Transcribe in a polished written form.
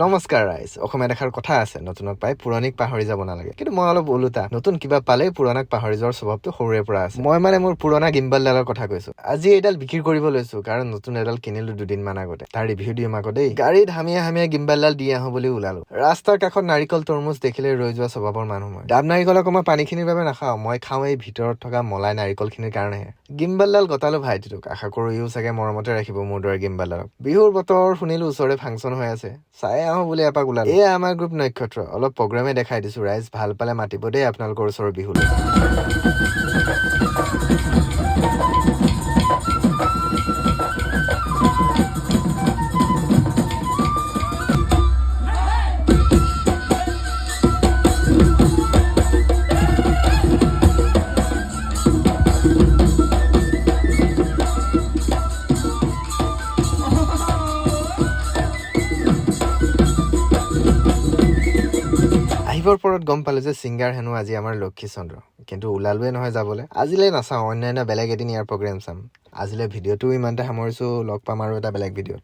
নমস্কাৰ ৰাইজ। অসমীয়া দেখাৰ কথা আছে, নতুনক পাই পুৰণিক পাহৰি যাব নালাগে। কিন্তু মই অলপ ওলোটা, নতুন কিবা পালেই পুৰণাক পাহৰি যোৱাৰ স্বভাৱটো সৰুৰে পৰা আছে। মই মানে মোৰ পুৰণা গিম্বলডালৰ কথা কৈছো। আজি এইডাল বিক্ৰী কৰিব লৈছো, কাৰণ নতুন এডাল কিনিলো দুদিনমান আগতে। তাৰ ৰিভিউ দিম আকৌ দেই। গাড়ীত হামিয়ে হামিয়ে গিম্বলডাল দি আহো বুলি ওলালো। ৰাস্তাৰ কাষত নাৰিকল তৰমুজ দেখিলে ৰৈ যোৱা স্বভাৱৰ মানুহ মই। ডাব নাৰিকল আকৌ মই পানীখিনিৰ বাবে নাখাওঁ, মই খাওঁ এই ভিতৰত থকা মলাই নাৰিকল খিনিৰ কাৰণেহে। গিম্বলডাল গতালো ভাইটিটোক, আশা কৰো ইও চাগে মৰমতে ৰাখিব মোৰ দৰে গিম্বলডালক। বিহুৰ বতৰ, শুনিলো ওচৰতে ফাংচন হৈ আছে, চাই আহো বুলি এপাক ওলালো। এয়া আমাৰ গ্ৰুপ নক্ষত্ৰ, অলপ প্ৰগ্ৰামে দেখাই দিছো ৰাইজ, ভাল পালে মাতিব দেই আপোনালোকৰ ওচৰৰ বিহুলৈ। আহিবৰ পৰত গম পালো যে ছিংগাৰ হেনো আজি আমাৰ লক্ষী চন্দ্ৰ, কিন্তু ওলালোৱে নহয় যাবলৈ। আজিলৈ নাচাওঁ, অন্যান্য বেলেগ এদিন ইয়াৰ প্ৰগ্ৰেম চাম। আজিলৈ ভিডিঅ'টো ইমানতে সামৰিছো, লগ পাম আৰু এটা বেলেগ ভিডিঅ'ত।